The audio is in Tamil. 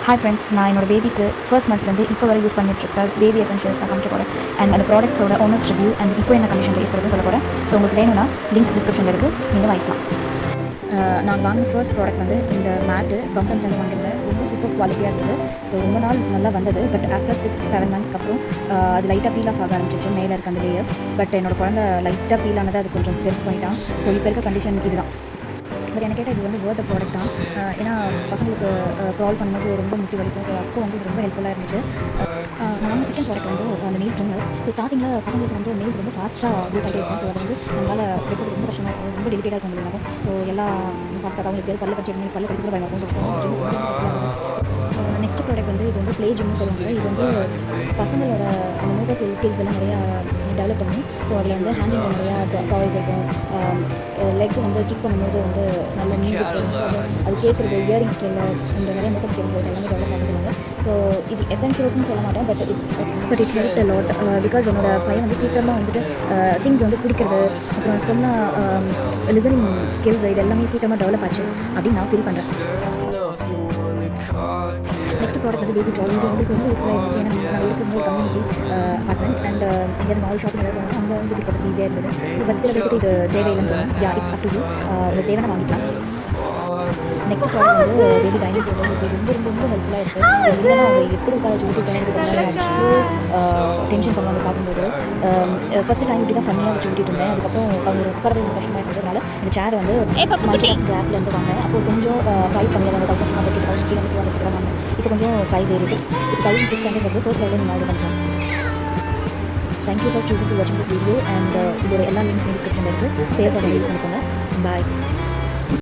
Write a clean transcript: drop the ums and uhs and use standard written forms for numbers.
Hi friends, நான் என்னோட பேபிக்கு ஃபர்ஸ்ட் மந்த்லேருந்து இப்போ வரை யூஸ் பண்ணிட்டுருக்க பேபி எசென்ஷியல்ஸ் நான் காமிக்க போகிறேன். அண்ட் அந்த ப்ராடக்ட்ஸோட ஓனஸ்ட் ரிவ்யூ அண்ட் இப்போ என்ன கண்டிஷனில் இருக்கிறது சொல்ல போகிறேன். ஸோ உங்களுக்கு வேணும்னா லிங்க் டிஸ்கிரிப்ஷனில் இருக்குது, நீங்கள் வாங்கிக்கலாம். நான் வாங்கின ஃபர்ஸ்ட் ப்ராடக்ட் வந்து இந்த மேட்டு கம்பெனிலேருந்து வாங்கியிருந்தேன். ரொம்ப சூப்பர் குவாலிட்டியாக இருக்குது. ஸோ ரொம்ப நாள் நல்லா வந்தது. பட் ஆஃப்டர் 6-7 மந்த்ஸ்க்கு அப்புறம் அது லைட்டாக பீல் ஆஃப் ஆக ஆரம்பிச்சிச்சு மேலே இருக்க அந்த லேயர். பட் என்னோட குழந்தை லைட்டாக பீல் ஆனதை அது கொஞ்சம் பெருசு பண்ணிட்டான். ஸோ இப்போ இருக்க கண்டிஷன் இதுதான். பட் எனக்கு கேட்டால் இது வந்து வேர்த் ப்ராடக்ட் தான். ஏன்னா பசங்களுக்கு க்ரால் பண்ணும்போது ரொம்ப முட்டி வலிக்கும். ஸோ அப்போ வந்து இது ரொம்ப ஹெல்ப்ஃபுல்லாக இருந்துச்சு. நான் வந்து செகண்ட் ப்ராடக்ட் வந்து அந்த நெயில் ட்ரிம்மர். ஸோ ஸ்டார்டிங்கில் பசங்களுக்கு வந்து நெயில்ஸ் ரொம்ப ஃபாஸ்ட்டாக க்ரோத் ஆகிட்டே இருக்கும். ஸோ அது வந்து நம்மளால் வைக்கிறது ரொம்ப கஷ்டமாக இருக்கும், ரொம்ப டெலிகேட்டாக இருக்கும் முடியும். ஸோ எல்லாம் பார்த்தாங்க எப்படியாவது பல்ல கடிச்சு பல்ல கடிக்கிற பயமாக இருக்கும். ஸோ நெக்ஸ்ட் ப்ராடக்ட் வந்து இது வந்து ப்ளே ஜிம்னு சொல்லுவாங்க. இது வந்து பசங்களோட அந்த மோட்டர் ஸ்கில்ஸ் எல்லாம் நிறையா டெவலப் பண்ணும். ஸோ அதில் வந்து ஹேண்டில் நிறையா டாய்ஸ் இருக்கும். லெக் வந்து கிக் பண்ணும்போது வந்து நல்ல மியூசிக்ஸ் வரும். ஸோ அது கேட்குறது இயரிங் ஸ்கில் இந்த நிறைய மோட்டர் ஸ்கில்ஸ் எல்லாமே டெவலப் பண்ணிக்கிறாங்க. ஸோ இது எசென்ஷியல்ஸ்னு சொல்ல மாட்டேன், but it help a lot. Because என்னோட பையன் வந்து சீக்கிரமாக வந்துட்டு திங்ஸ் வந்து பிடிக்கிறது, அப்புறம் சொன்ன லிசனிங் ஸ்கில்ஸ் இது எல்லாமே சீக்கிரமாக டெவலப் ஆச்சு அப்படின்னு நான் ஃபீல் பண்ணுறேன். நெக்ஸ்ட் ப்ராடக்ட் வந்து பேபி ட்ராலி. இது எங்களுக்கு ரொம்ப யூஸ்ஃபுல்லாக இருந்துச்சு. ஏன்னா நான் இருக்கும்போது கம்யூனிட்டி அப்பார்ட்மெண்ட் அண்ட் எங்கேயாவது மால் ஷாப்பிங் ஏதாவது போனோம், அங்கே வந்து போகிறது ஈஸியாக இருந்தது. இது பட் சில பேருக்கு இது தேவையில்லைன்னு தோணும். It's up to you. ஒரு தேவையான வாங்கிக்கலாம். நெக்ஸ்ட் ப்ராடக்ட் வந்து பேபி டைனிங் டேபிள். இது ரொம்ப ஹெல்ப்ஃபுல்லாக இருக்குது. இல்லைனா அவங்க எப்படி உட்கார வச்சு ஊற்றிட்டு டென்ஷன் பண்ணுவாங்க சாப்பிடும்போது. ஃபஸ்ட்டு டைம் இப்படி தான் ஃபன்னியாக வச்சு ஊட்டிட்டு இருந்தேன். அதுக்கப்புறம் அவங்க உட்காரது ரொம்ப கஷ்டமாக இருந்ததுனால இந்த சேர் வந்து ஆப்லேருந்து வாங்க. அப்போ கொஞ்சம் ப்ரைஸ் கம்மியாக வந்து 1200 கீழே வாங்க. இப்போ கொஞ்சம் ப்ரைஸ் ஏறிது. இப்போ 1600 வந்து ஃபர்ஸ்ட் ப்ரைஸில் நீங்கள் ஆர்டர் பண்ணிக்கலாம். தேங்க்யூ ஃபார் சூசிங் டு வாட்சிங் திஸ் வீடியோ. அண்ட் இதோட எல்லா லிங்க்ஸ் டிஸ்கிரிப்ஷனில் இருக்குது. தேவைப்பட்ட யூஸ் பண்ணிக்கோங்க. பாய்.